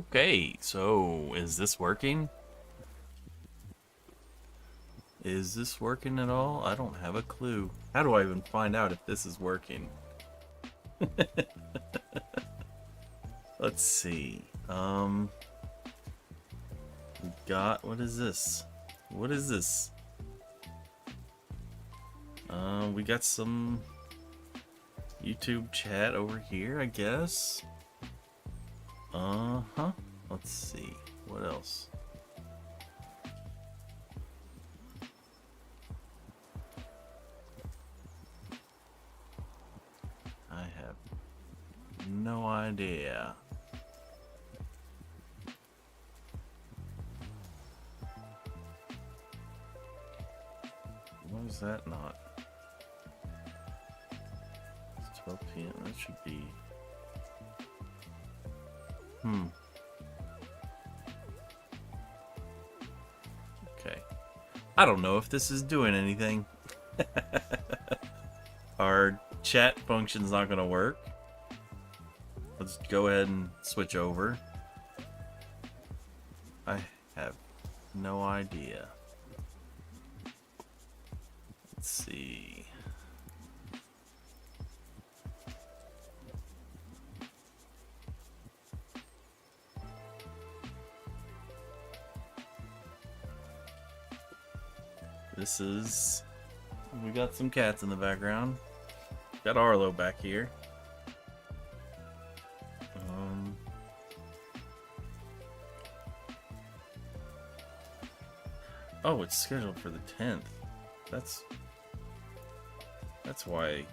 Okay, so is this working? Is this working at all? I don't have a clue. How do I even find out if this is working? Let's see. We got, what is this? What is this? We got some YouTube chat over here, I guess. Uh-huh. Let's see. What else? I have no idea. Why is that not? It's 12 p.m. That should be... Okay. I don't know if this is doing anything. Our chat function's not going to work. Let's go ahead and switch over. I have no idea. Let's see. This is... We got some cats in the background. Got Arlo back here. Oh, it's scheduled for the 10th. That's why.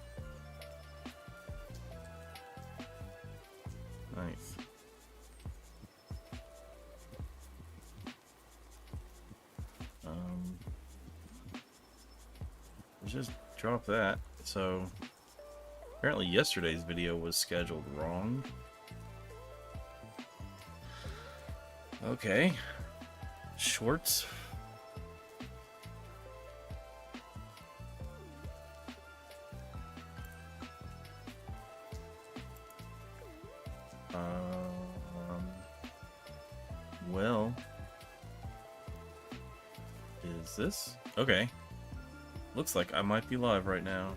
Nice. Just drop that. So apparently yesterday's video was scheduled wrong. Okay. Shorts. Well, is this? Okay. Looks like I might be live right now.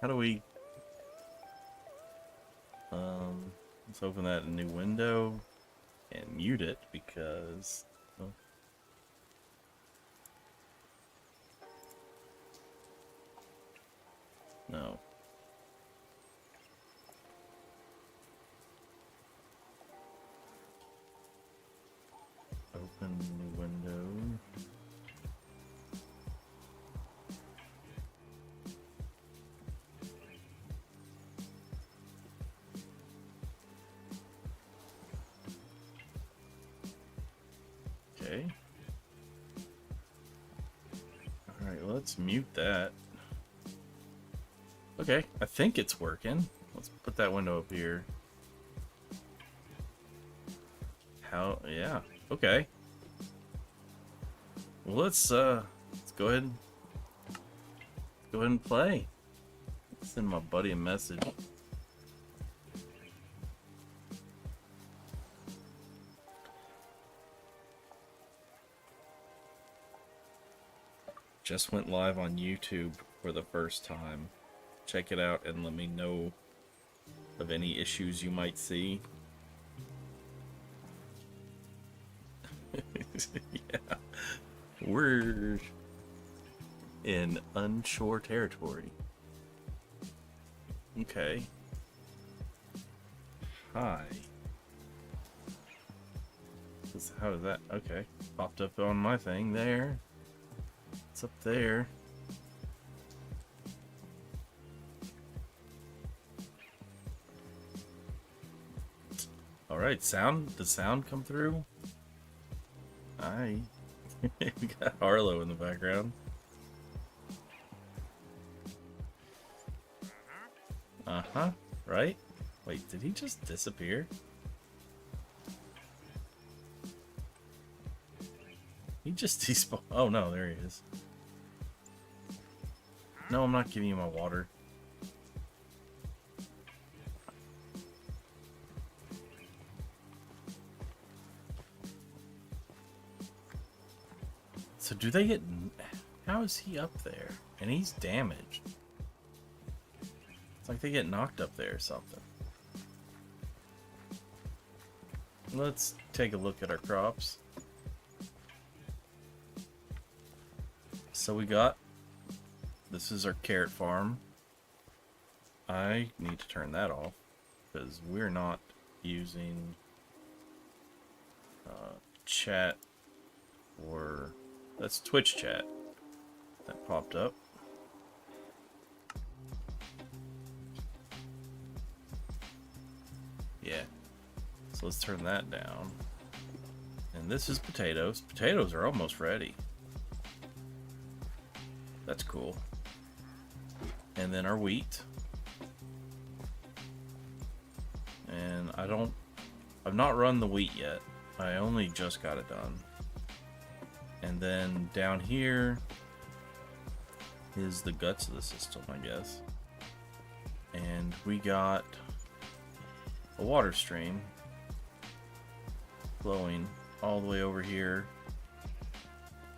How do we... let's open that in a new window and mute it because... Oh. No. Open new window. Okay. Alright, let's mute that. Okay, I think it's working. Let's put that window up here. How? Yeah. Okay. Well, let's go ahead and play. Send my buddy a message. Just went live on YouTube for the first time. Check it out and let me know of any issues you might see. Yeah. We're in unsure territory. Okay. Hi. How does that... Okay. Popped up on my thing there. It's up there. Alright, sound. Does sound come through? Aye. We got Harlow in the background. Uh-huh. Right? Wait, did he just disappear? He just despawned. Oh no, there he is. No, I'm not giving you my water. So do they get... How is he up there? And he's damaged. It's like they get knocked up there or something. Let's take a look at our crops. So we got... This is our carrot farm. I need to turn that off because we're not using chat or... That's Twitch chat that popped up. Yeah. So let's turn that down. And this is potatoes. Potatoes are almost ready. That's cool. And then our wheat. And I've not run the wheat yet. I only just got it done. And then down here is the guts of the system, I guess. And we got a water stream flowing all the way over here.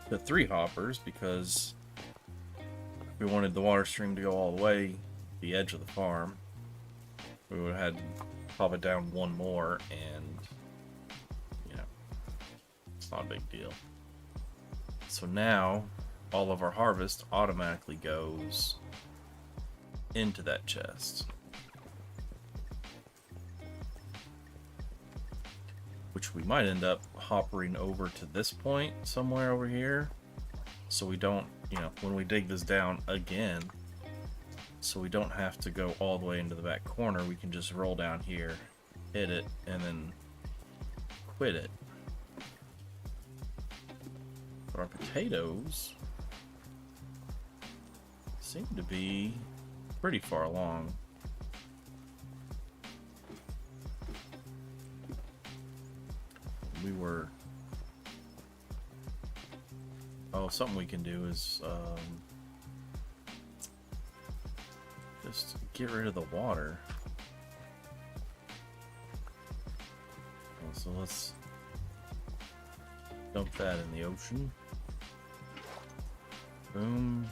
The 3 hoppers, because we wanted the water stream to go all the way the edge of the farm. We would have had to pop it down one more, and you know, it's not a big deal. So now all of our harvest automatically goes into that chest, which we might end up hoppering over to this point somewhere over here, so we don't, you know, when we dig this down again, so we don't have to go all the way into the back corner. We can just roll down here, hit it, and then quit it. But our potatoes seem to be pretty far along. We were... Oh, something we can do is just get rid of the water. So let's dump that in the ocean. Boom.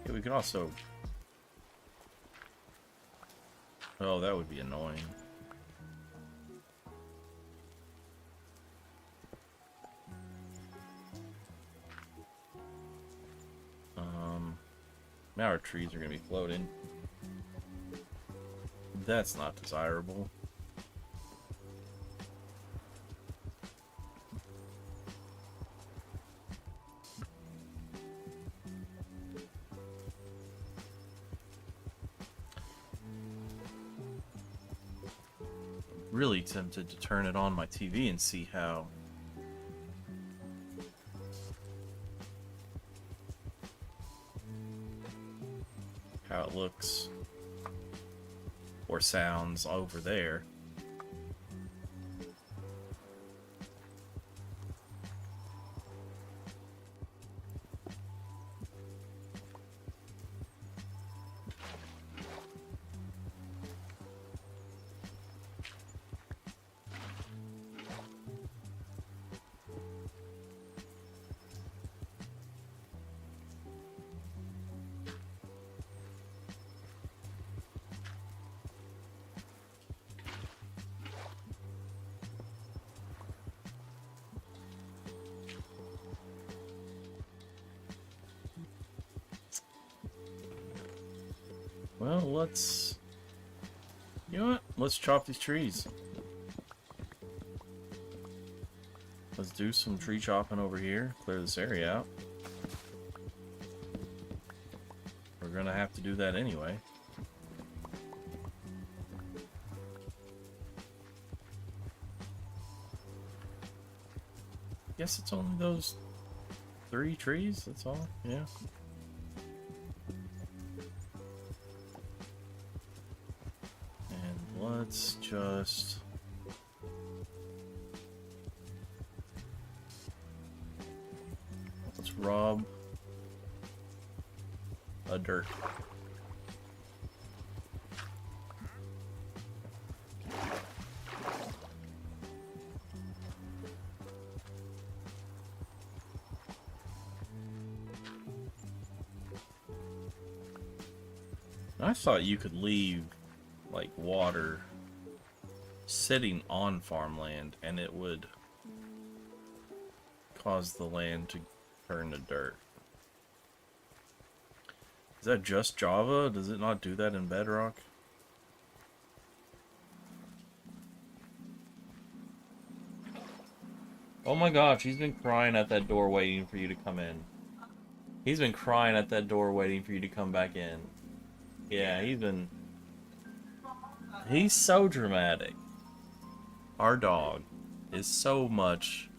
Yeah, we could also... Oh, that would be annoying. Now our trees are going to be floating. That's not desirable. Really tempted to turn it on my TV and see how it looks or sounds over there. Well, let's... You know what? Let's chop these trees. Let's do some tree chopping over here. Clear this area out. We're we're gonna have to do that anyway. Guess it's only those 3 trees, that's all, yeah. And let's just... let's rob a dirt. I thought you could leave like water sitting on farmland and it would cause the land to turn to dirt. Is that just Java? Does it not do that in Bedrock? Oh my gosh, he's been crying at that door waiting for you to come in. He's been crying at that door waiting for you to come back in. Yeah, he's so dramatic. Our dog is so much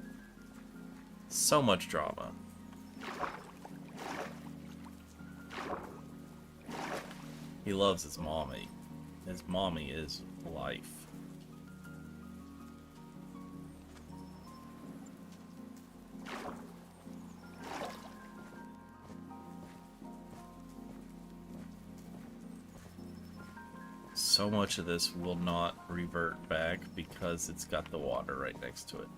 drama. He loves his mommy. His mommy is life. So much of this will not revert back because it's got the water right next to it.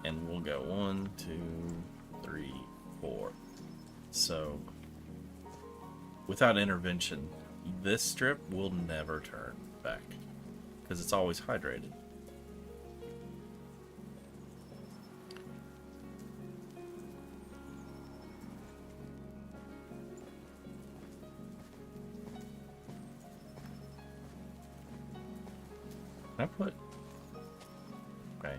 And we'll go 1, 2, 3, 4. So, without intervention, this strip will never turn back because it's always hydrated. Can I put... okay.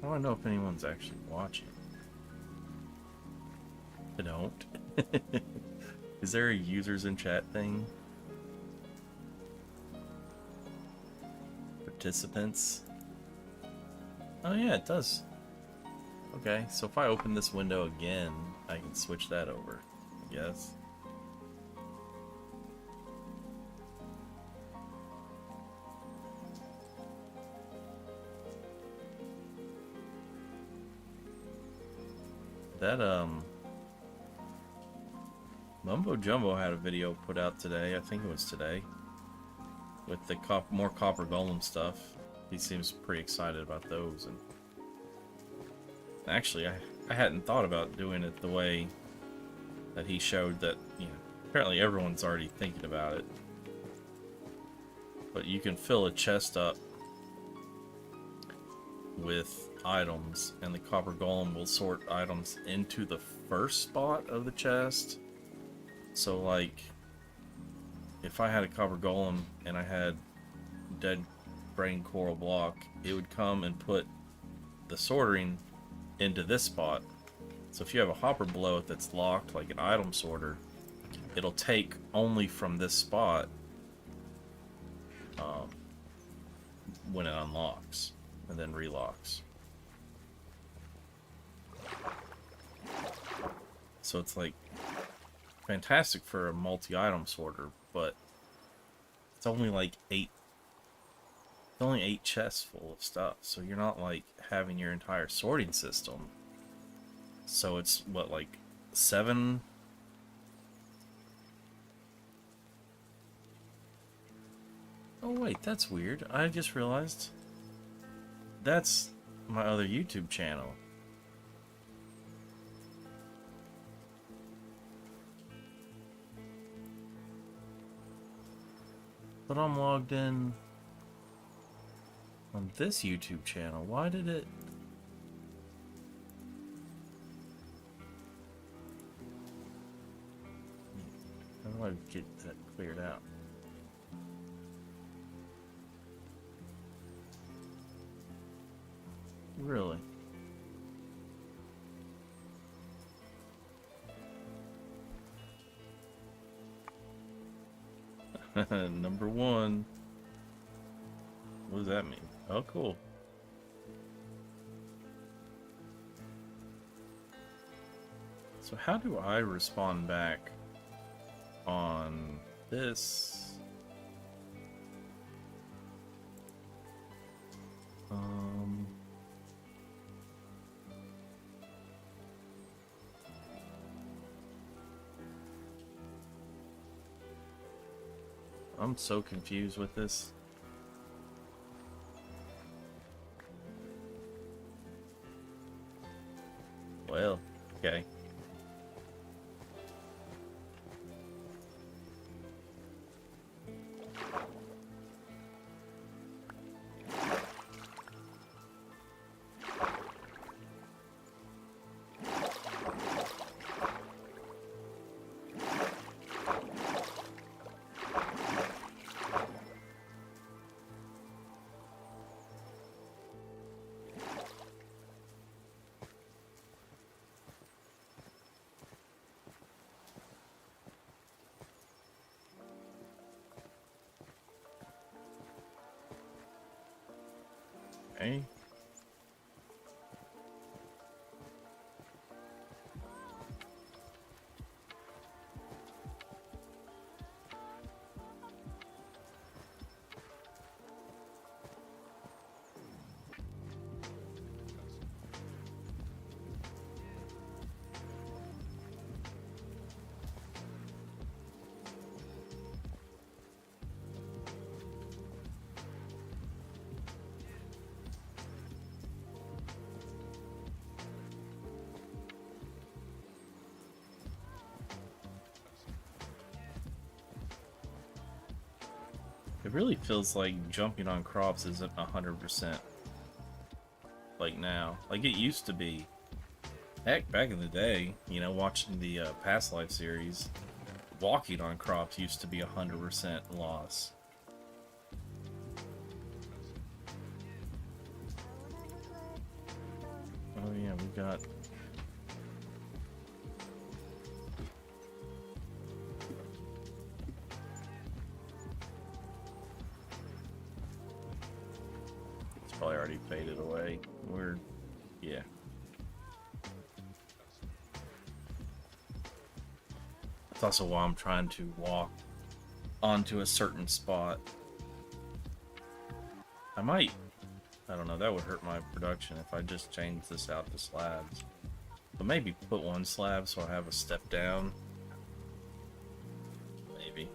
I don't know if anyone's actually watching. I don't. Is there a users in chat thing? Participants? Oh yeah, it does. Okay, so if I open this window again, I can switch that over, I guess. That, Mumbo Jumbo had a video put out today, I think it was today, with the more Copper Golem stuff. He seems pretty excited about those, and actually, I hadn't thought about doing it the way that he showed that, you know, apparently everyone's already thinking about it. But you can fill a chest up with items, and the Copper Golem will sort items into the first spot of the chest. So, like, if I had a Copper Golem and I had Dead Brain Coral Block, it would come and put the sorting into this spot. So if you have a hopper below it that's locked, like an item sorter, it'll take only from this spot when it unlocks and then relocks. So it's like fantastic for a multi-item sorter, but it's only like 8 chests full of stuff, so you're not like having your entire sorting system. So it's what, like 7? Oh wait, that's weird. I just realized that's my other YouTube channel. But I'm logged in on this YouTube channel. Why did it... how do I get that cleared out? Really? Number one. What does that mean? Oh, cool. So how do I respond back on this? I'm so confused with this. Well, okay. Okay. It really feels like jumping on crops isn't 100% like now. Like it used to be. Heck, back in the day, you know, watching the Past Life series, walking on crops used to be 100% loss. Oh yeah, we got... It's probably already faded away. We're... yeah. That's also why I'm trying to walk onto a certain spot. I might... I don't know, that would hurt my production if I just changed this out to slabs. But maybe put one slab so I have a step down. Maybe.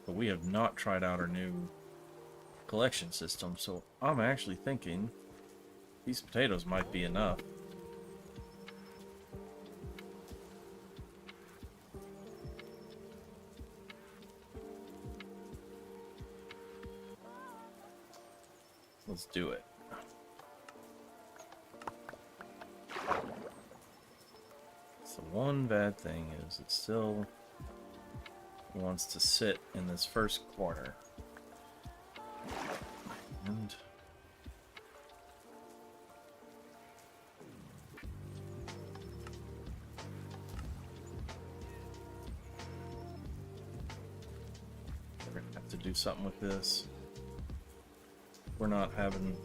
But we have not tried out our new collection system, so I'm actually thinking these potatoes might be enough. Let's do it. So one bad thing is it still wants to sit in this first corner. And we're gonna have to do something with this. We're not having,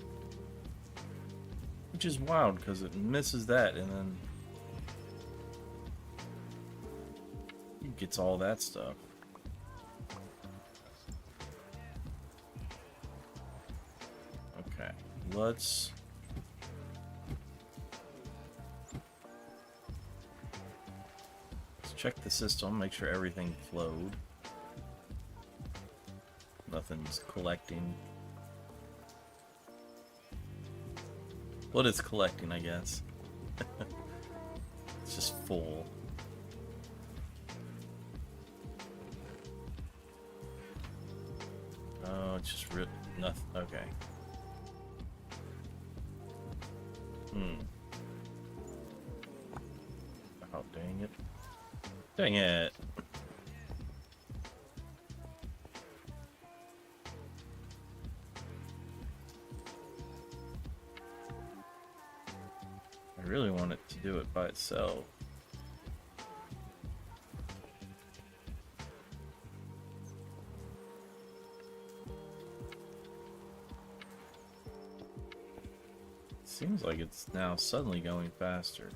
which is wild because it misses that and then it gets all that stuff. Okay, let's check the system, make sure everything flowed. Nothing's collecting. What is collecting, I guess. It's just full. Oh, it's just nothing. Okay. Oh, dang it. Dang it. really want it to do it by itself. Seems like it's now suddenly going faster.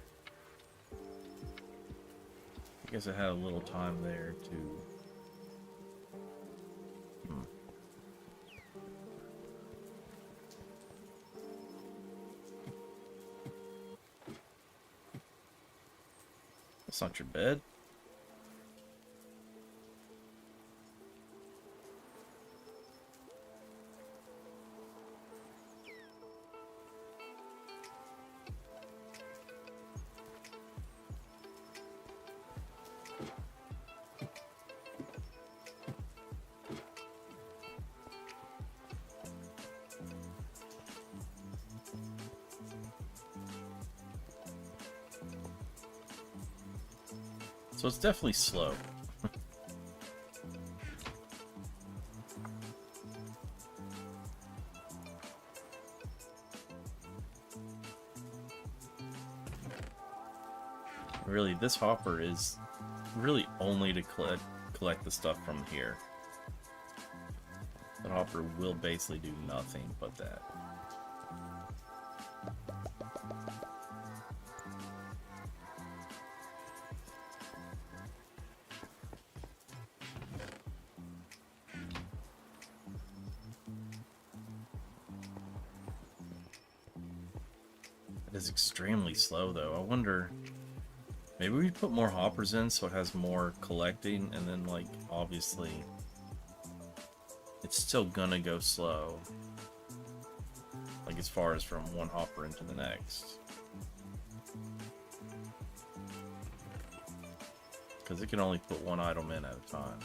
I guess I had a little time there to... That's not your bed. So it's definitely slow. Really, this hopper is really only to collect the stuff from here. The hopper will basically do nothing but that. It is extremely slow, though. I wonder... Maybe we put more hoppers in so it has more collecting, and then, like, obviously... It's still gonna go slow. Like, as far as from one hopper into the next. Because it can only put one item in at a time.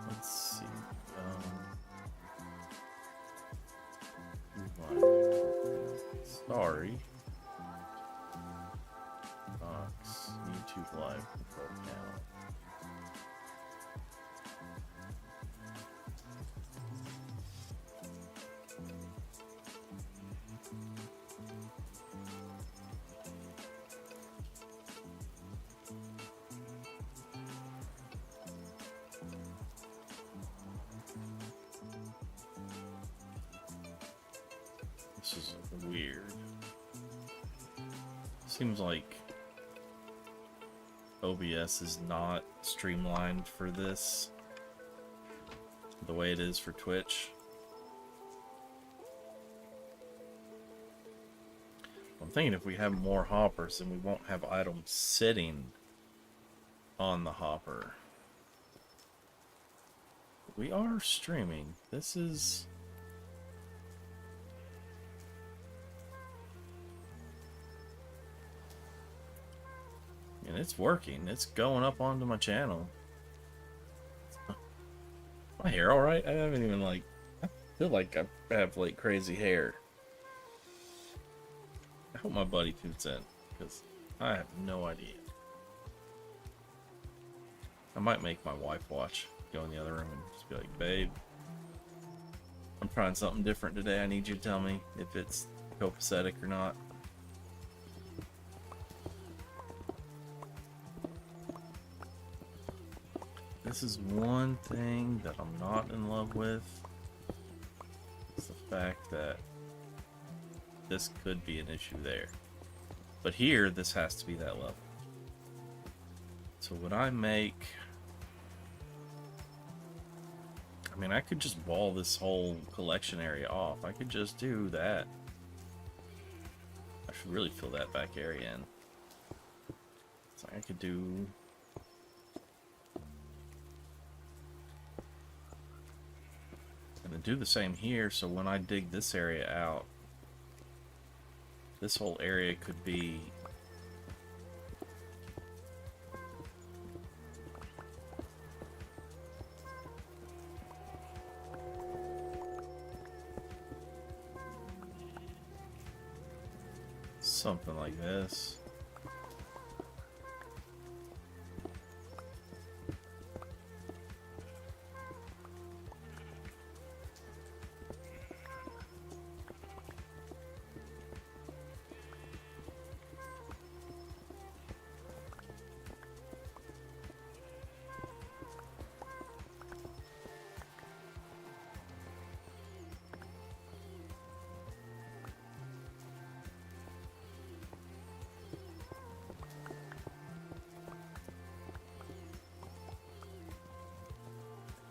Let's see. Sorry. Box. YouTube Live control panel. This is weird. Seems like OBS is not streamlined for this the way it is for Twitch. I'm thinking if we have more hoppers, then we won't have items sitting on the hopper. We are streaming. This is... And it's working. It's going up onto my channel. My hair alright? I haven't even, like... I feel like I have, like, crazy hair. I hope my buddy tunes in, because I have no idea. I might make my wife watch. Go in the other room and just be like, babe, I'm trying something different today. I need you to tell me if it's copacetic or not. This is one thing that I'm not in love with. It's the fact that this could be an issue there. But here, this has to be that level. So would I make... I mean, I could just wall this whole collection area off. I could just do that. I should really fill that back area in. So I could do... And then do the same here, so when I dig this area out, this whole area could be... something like this.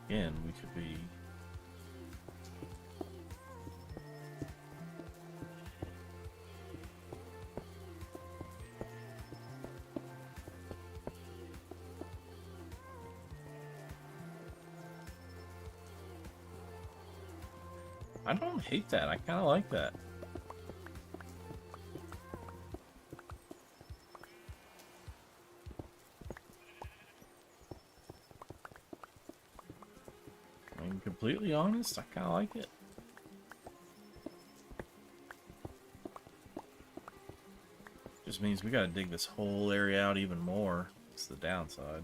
Again, we could be... I don't hate that. I kind of like that. I'm completely honest. I kind of like it. Just means we got to dig this whole area out even more. It's the downside.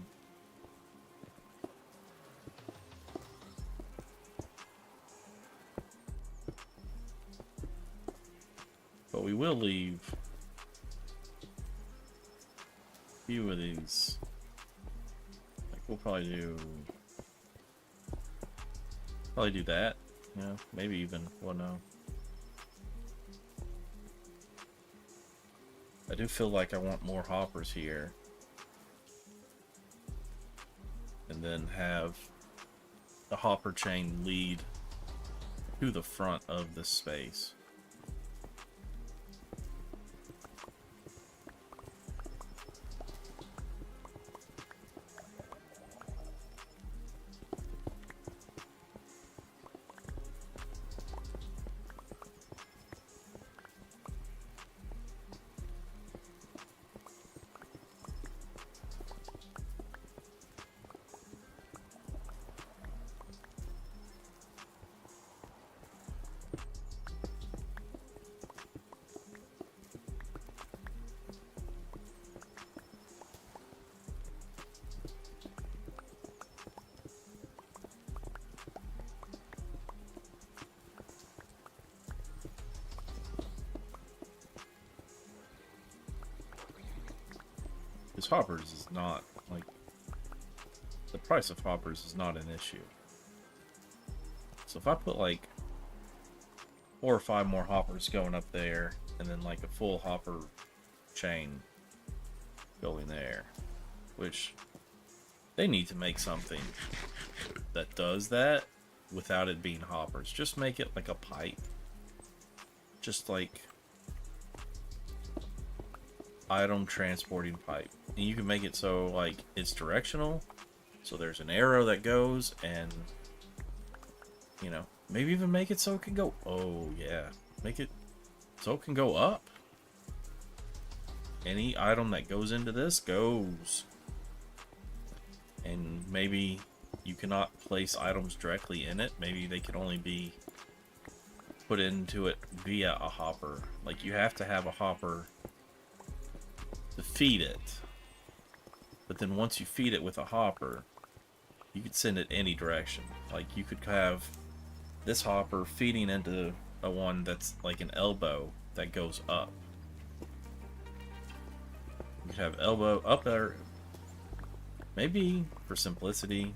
But we will leave a few of these. Like we'll probably do that. Yeah, maybe even, well, no. I do feel like I want more hoppers here. And then have the hopper chain lead to the front of this space. Because hoppers is not, like, the price of hoppers is not an issue. So if I put, like, 4 or 5 more hoppers going up there, and then, like, a full hopper chain going there, which they need to make something that does that without it being hoppers. Just make it like a pipe. Just like item transporting pipe. And you can make it so like it's directional. So there's an arrow that goes, and you know, maybe even make it so it can go, oh yeah, make it so it can go up. Any item that goes into this goes. And maybe you cannot place items directly in it. Maybe they can only be put into it via a hopper. Like you have to have a hopper to feed it. But then once you feed it with a hopper, you could send it any direction. Like you could have this hopper feeding into a one that's like an elbow that goes up. You could have elbow up there. Maybe for simplicity,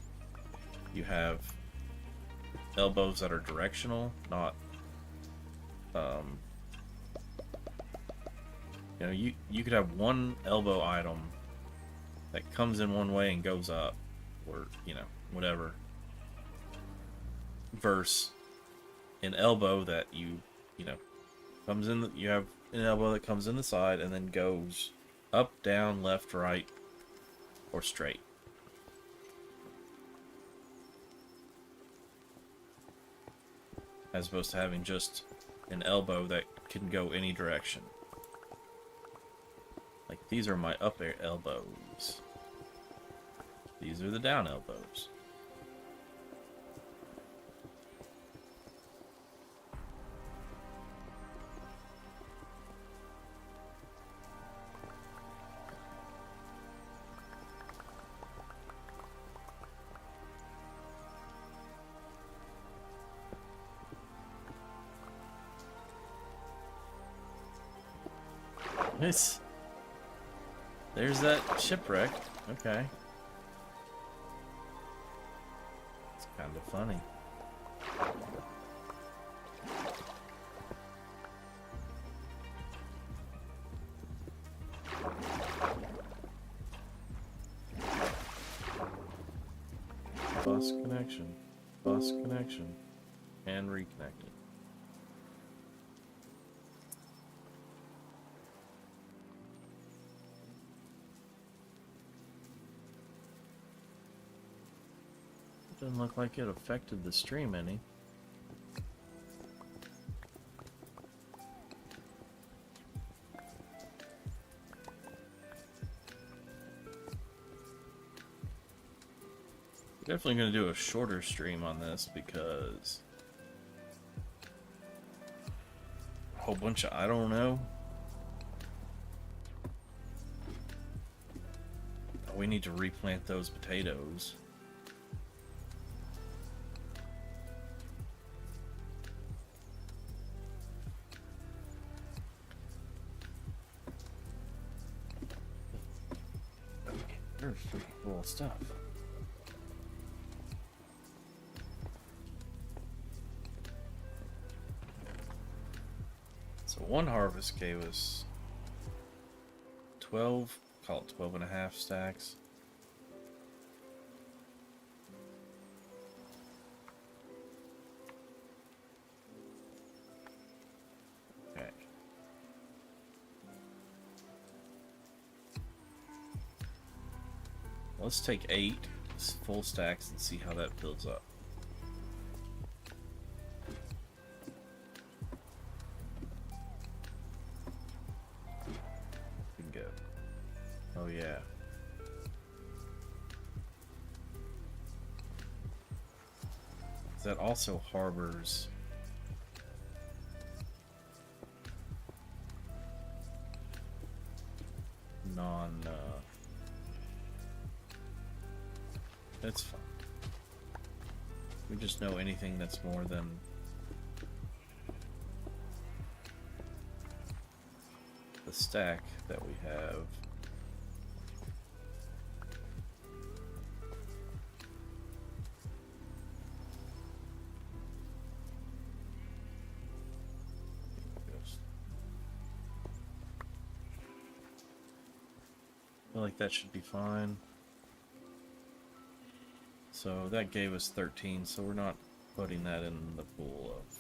you have elbows that are directional, not you know, you could have one elbow item that comes in one way and goes up, or you know, whatever, versus an elbow that you know comes in. You have an elbow that comes in the side and then goes up, down, left, right, or straight. As opposed to having just an elbow that can go any direction. Like these are my up air elbows. These are the down elbows. Nice. There's that shipwreck. Okay. It's kind of funny. Bus connection. Bus connection. And reconnected. Doesn't look like it affected the stream any. Definitely going to do a shorter stream on this because a whole bunch of I don't know. We need to replant those potatoes. There's pretty cool stuff. So one harvest gave us 12, call it 12 and a half stacks. Okay. Let's take 8 full stacks and see how that builds up. We can go. Oh yeah. That also harbors that's fine. We just know anything that's more than the stack that we have. I feel like that should be fine. So that gave us 13, so we're not putting that in the pool of...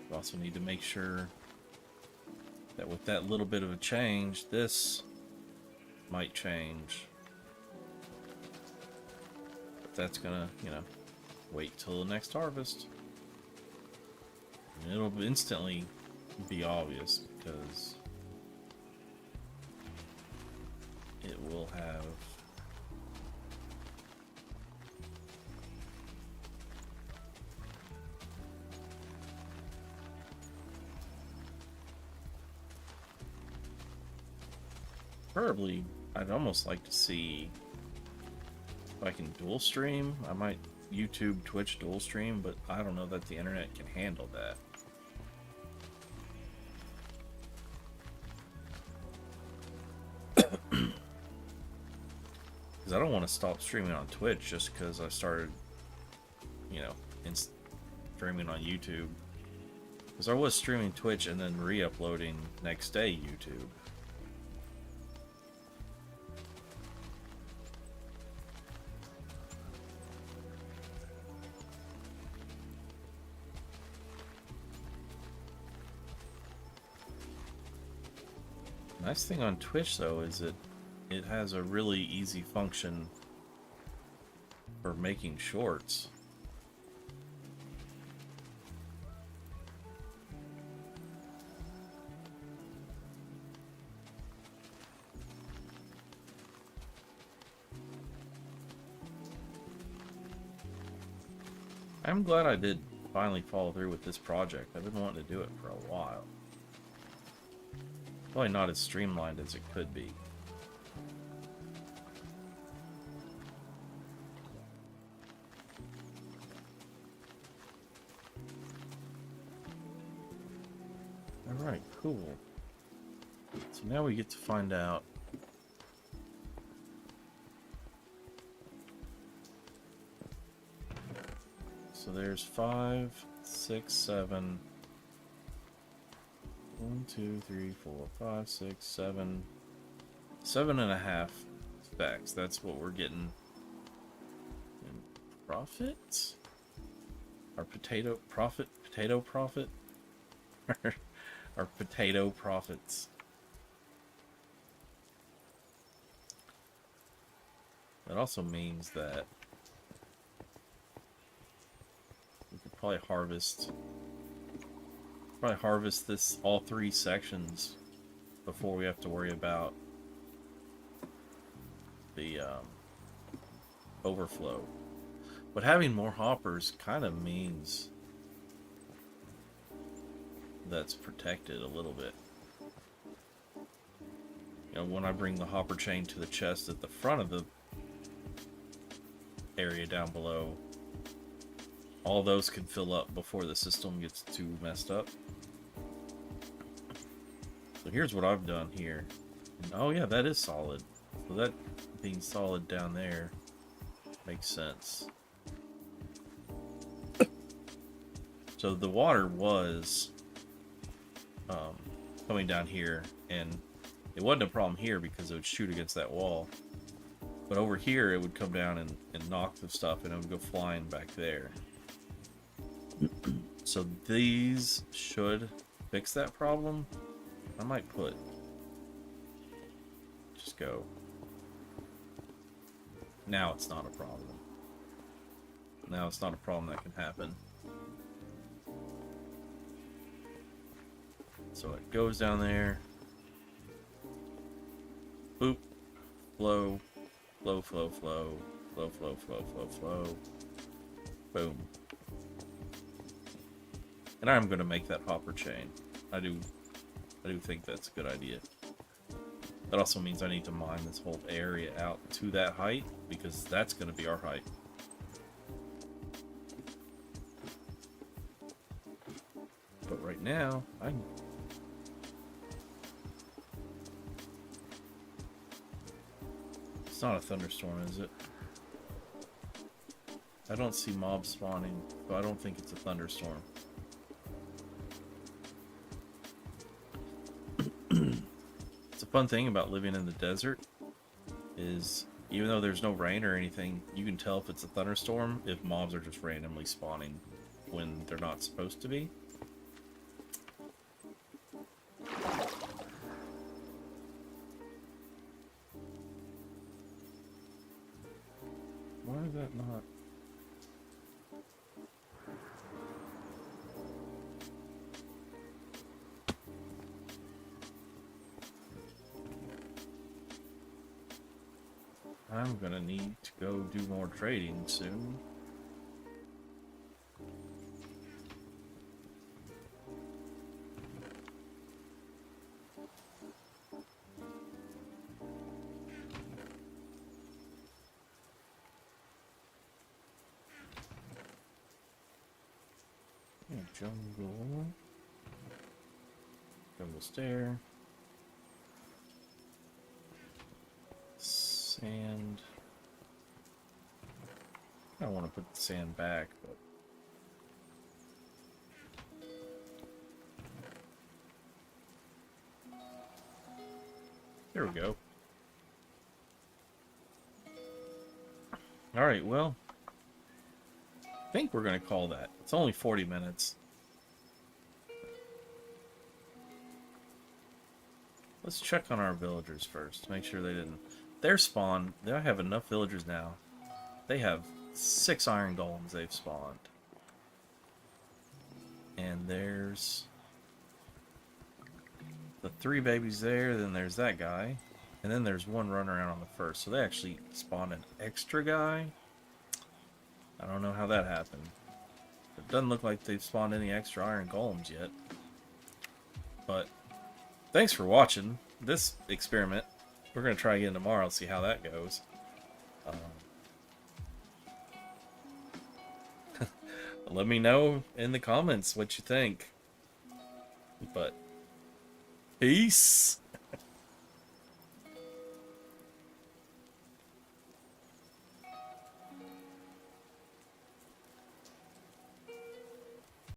We also need to make sure that with that little bit of a change, this might change. But that's gonna, you know, wait till the next harvest. And it'll instantly be obvious because it will have preferably. I'd almost like to see if I can dual stream. I might YouTube, Twitch dual stream, but I don't know that the internet can handle that. I don't want to stop streaming on Twitch just because I started, you know, streaming on YouTube. Because I was streaming Twitch and then re-uploading next day YouTube. Nice thing on Twitch though is that it has a really easy function for making shorts. I'm glad I did finally follow through with this project. I've been wanting to do it for a while. Probably not as streamlined as it could be. Alright, cool. So now we get to find out so there's 5, 6, 7. 1, 2, 3, 4, 5, 6, 7. 7.5 stacks. That's what we're getting in profit. Our potato profit. Our potato profits. That also means that we could probably harvest this all 3 sections before we have to worry about the overflow. But having more hoppers kind of means that's protected a little bit. You know, when I bring the hopper chain to the chest at the front of the area down below, all those can fill up before the system gets too messed up. So here's what I've done here. Oh yeah, that is solid. So that being solid down there makes sense. So the water was coming down here, and it wasn't a problem here because it would shoot against that wall. But over here, it would come down and knock the stuff, and it would go flying back there. So these should fix that problem. I might just go. Now it's not a problem. Now it's not a problem that can happen. So it goes down there. Boop. Flow. Flow, flow, flow. Flow, flow, flow, flow, flow. Boom. And I'm going to make that hopper chain. I do think that's a good idea. That also means I need to mine this whole area out to that height, because that's going to be our height. But right now, it's not a thunderstorm, is it? I don't see mobs spawning, so I don't think it's a thunderstorm. It's a fun thing about living in the desert is, even though there's no rain or anything, you can tell if it's a thunderstorm if mobs are just randomly spawning when they're not supposed to be. Why is that not? I'm gonna need to go do more trading soon. Jungle stair. Sand. I don't want to put the sand back, but there we go. Alright, well, I think we're going to call that. It's only 40 minutes. Let's check on our villagers first. Make sure they didn't. Their spawn, they have enough villagers now. They have 6 iron golems they've spawned. And there's the 3 babies there, then there's that guy. And then there's one running around on the first. So they actually spawned an extra guy. I don't know how that happened. It doesn't look like they've spawned any extra iron golems yet. But thanks for watching this experiment. We're going to try again tomorrow and see how that goes. Let me know in the comments what you think. But peace.